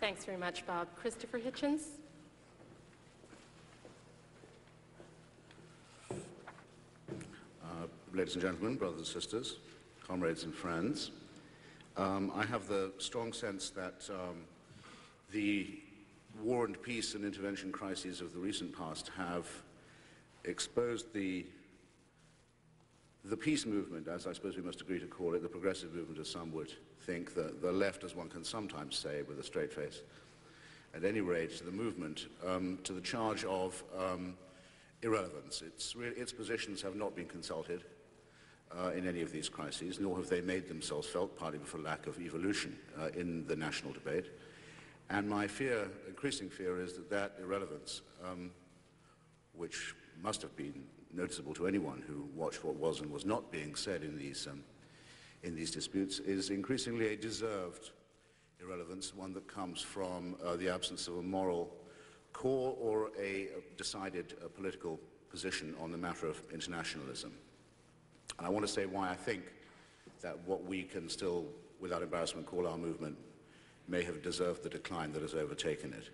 Thanks very much, Bob. Christopher Hitchens. Ladies and gentlemen, brothers and sisters, comrades and friends, I have the strong sense that the war and peace and intervention crises of the recent past have exposed the peace movement, as I suppose we must agree to call it, the progressive movement as some would think, the left, as one can sometimes say with a straight face, at any rate, the movement, to the charge of irrelevance. Its positions have not been consulted in any of these crises, nor have they made themselves felt, partly for lack of evolution in the national debate. And my fear, increasing fear, is that that irrelevance, which must have been noticeable to anyone who watched what was and was not being said in these disputes, is increasingly a deserved irrelevance, one that comes from the absence of a moral core or a decided political position on the matter of internationalism. And I want to say why I think that what we can still, without embarrassment, call our movement may have deserved the decline that has overtaken it.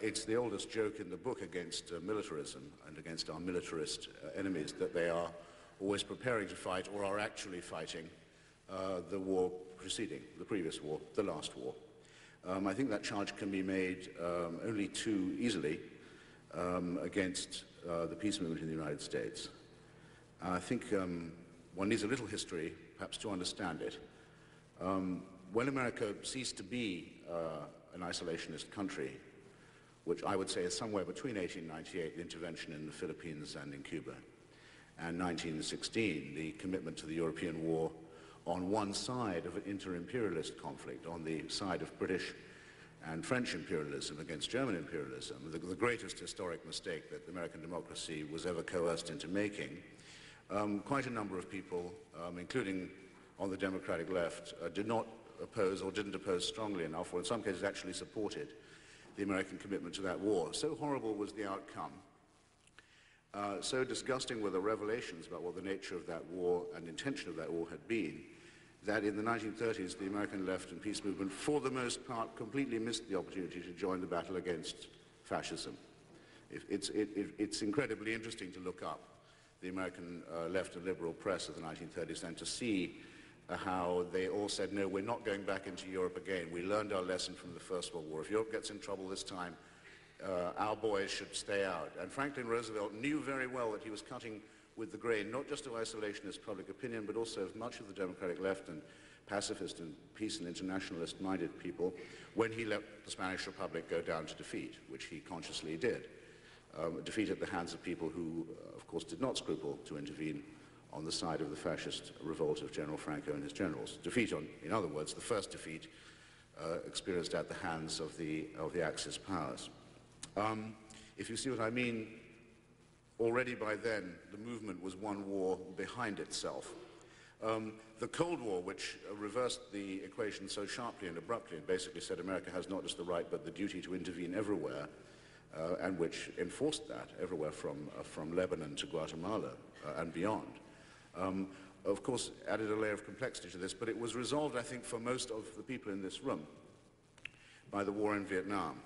It's the oldest joke in the book against militarism and against our militarist enemies that they are always preparing to fight or are actually fighting the war preceding, the previous war, the last war. I think that charge can be made only too easily against the peace movement in the United States. I think one needs a little history, perhaps, to understand it. When America ceased to be an isolationist country, which I would say is somewhere between 1898, the intervention in the Philippines and in Cuba, and 1916, the commitment to the European war on one side of an inter-imperialist conflict, on the side of British and French imperialism against German imperialism, the greatest historic mistake that American democracy was ever coerced into making. Quite a number of people, including on the Democratic left, did not oppose or didn't oppose strongly enough, or in some cases actually supported the American commitment to that war. So horrible was the outcome, so disgusting were the revelations about what the nature of that war and intention of that war had been, that in the 1930s the American left and peace movement, for the most part, completely missed the opportunity to join the battle against fascism. It's incredibly interesting to look up the American left and liberal press of the 1930s and to see how they all said, no, we're not going back into Europe again. We learned our lesson from the First World War. If Europe gets in trouble this time, our boys should stay out. And Franklin Roosevelt knew very well that he was cutting with the grain, not just of isolationist public opinion, but also of much of the Democratic left and pacifist and peace and internationalist-minded people, when he let the Spanish Republic go down to defeat, which he consciously did. Defeat at the hands of people who, of course, did not scruple to intervene on the side of the fascist revolt of General Franco and his generals. Defeat, in other words, the first defeat experienced at the hands of the Axis powers. If you see what I mean, already by then, the movement was one war behind itself. The Cold War, which reversed the equation so sharply and abruptly and basically said America has not just the right but the duty to intervene everywhere, and which enforced that everywhere from Lebanon to Guatemala and beyond, of course added a layer of complexity to this, but it was resolved, I think, for most of the people in this room by the war in Vietnam.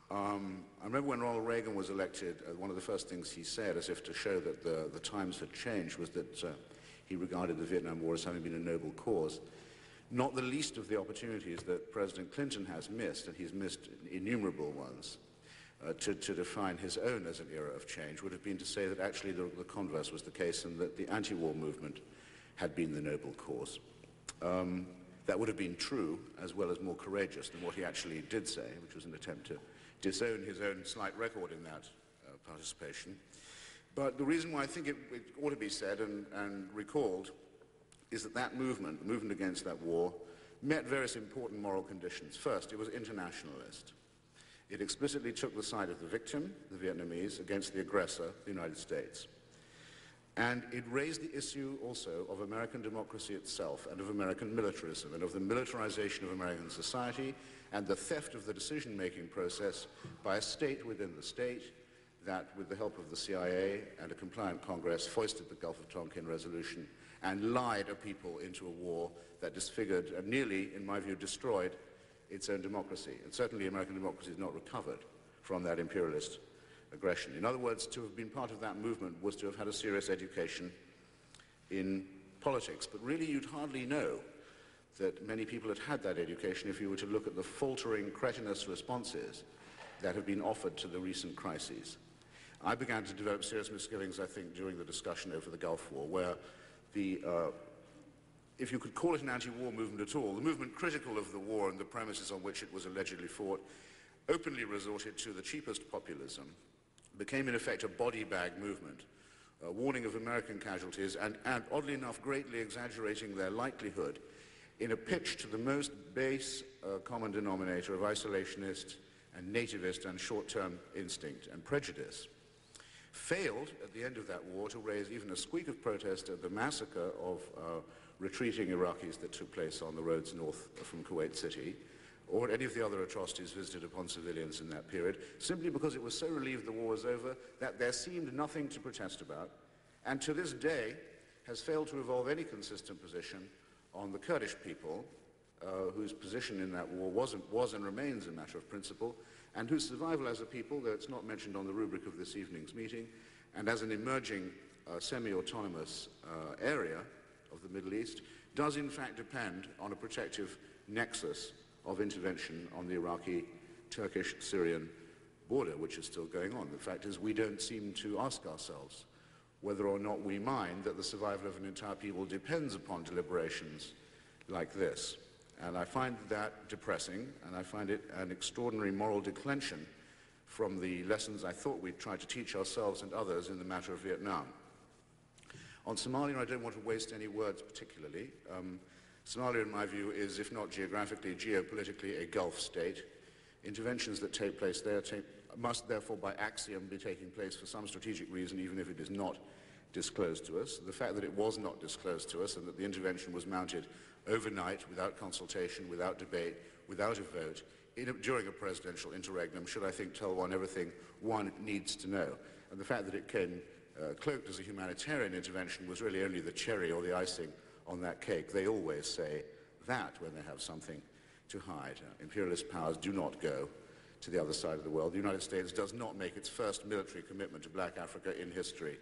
I remember when Ronald Reagan was elected, one of the first things he said, as if to show that the times had changed, was that he regarded the Vietnam War as having been a noble cause. Not the least of the opportunities that President Clinton has missed, and he's missed innumerable ones, to define his own as an era of change, would have been to say that actually the converse was the case and that the anti-war movement had been the noble cause. That would have been true, as well as more courageous than what he actually did say, which was an attempt to disown his own slight record in that participation. But the reason why I think it ought to be said and recalled is that that movement, the movement against that war, met various important moral conditions. First, it was internationalist. It explicitly took the side of the victim, the Vietnamese, against the aggressor, the United States. And it raised the issue also of American democracy itself and of American militarism and of the militarization of American society and the theft of the decision-making process by a state within the state that, with the help of the CIA and a compliant Congress, foisted the Gulf of Tonkin resolution and lied a people into a war that disfigured and nearly, in my view, destroyed its own democracy. And certainly American democracy has not recovered from that imperialist aggression. In other words, to have been part of that movement was to have had a serious education in politics. But really, you'd hardly know that many people had had that education if you were to look at the faltering, cretinous responses that have been offered to the recent crises. I began to develop serious misgivings, I think, during the discussion over the Gulf War, where the, if you could call it an anti-war movement at all, the movement critical of the war and the premises on which it was allegedly fought, openly resorted to the cheapest populism, became in effect a body bag movement, warning of American casualties and oddly enough, greatly exaggerating their likelihood in a pitch to the most base common denominator of isolationist and nativist and short-term instinct and prejudice. Failed at the end of that war to raise even a squeak of protest at the massacre of retreating Iraqis that took place on the roads north from Kuwait City, or any of the other atrocities visited upon civilians in that period, simply because it was so relieved the war was over that there seemed nothing to protest about, and to this day has failed to evolve any consistent position on the Kurdish people, whose position in that war was and remains a matter of principle, and whose survival as a people, though it's not mentioned on the rubric of this evening's meeting, and as an emerging semi-autonomous area of the Middle East, does in fact depend on a protective nexus of intervention on the Iraqi-Turkish-Syrian border, which is still going on. The fact is, we don't seem to ask ourselves whether or not we mind that the survival of an entire people depends upon deliberations like this. And I find that depressing, and I find it an extraordinary moral declension from the lessons I thought we'd try to teach ourselves and others in the matter of Vietnam. On Somalia, I don't want to waste any words particularly. Somalia, in my view, is, if not geographically, geopolitically, a Gulf state. Interventions that take place there must therefore by axiom be taking place for some strategic reason, even if it is not disclosed to us. The fact that it was not disclosed to us and that the intervention was mounted overnight, without consultation, without debate, without a vote, during a presidential interregnum, should, I think, tell one everything one needs to know. And the fact that it came cloaked as a humanitarian intervention was really only the cherry or the icing on that cake. They always say that when they have something to hide. Imperialist powers do not go to the other side of the world. The United States does not make its first military commitment to black Africa in history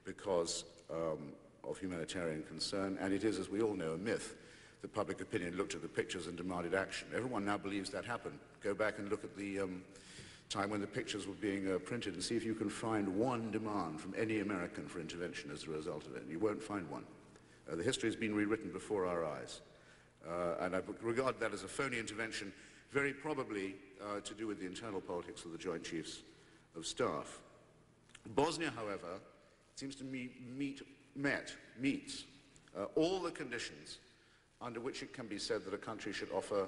because of humanitarian concern, and it is, as we all know, a myth that public opinion looked at the pictures and demanded action. Everyone now believes that happened. Go back and look at the time when the pictures were being printed and see if you can find one demand from any American for intervention as a result of it. You won't find one. The history has been rewritten before our eyes. And I regard that as a phony intervention, very probably to do with the internal politics of the Joint Chiefs of Staff. Bosnia, however, seems to me meets all the conditions under which it can be said that a country should offer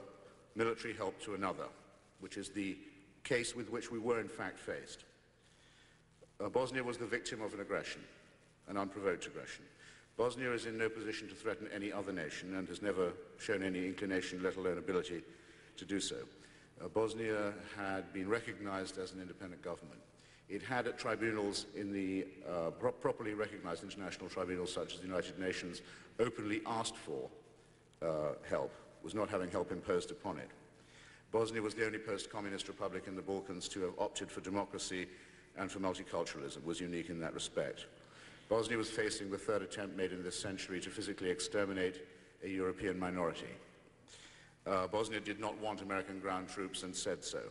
military help to another, which is the case with which we were in fact faced. Bosnia was the victim of an aggression, an unprovoked aggression. Bosnia is in no position to threaten any other nation and has never shown any inclination, let alone ability, to do so. Bosnia had been recognized as an independent government. It had at tribunals in the properly recognized international tribunals such as the United Nations openly asked for help, was not having help imposed upon it. Bosnia was the only post-communist republic in the Balkans to have opted for democracy and for multiculturalism, was unique in that respect. Bosnia was facing the third attempt made in this century to physically exterminate a European minority. Bosnia did not want American ground troops and said so.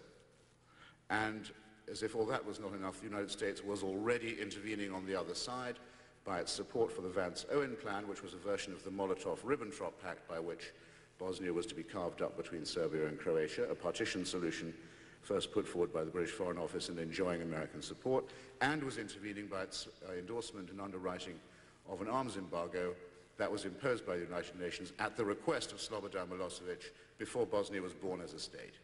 And as if all that was not enough, the United States was already intervening on the other side by its support for the Vance-Owen plan, which was a version of the Molotov-Ribbentrop Pact by which Bosnia was to be carved up between Serbia and Croatia, a partition solution first put forward by the British Foreign Office and enjoying American support, and was intervening by its endorsement and underwriting of an arms embargo that was imposed by the United Nations at the request of Slobodan Milosevic before Bosnia was born as a state.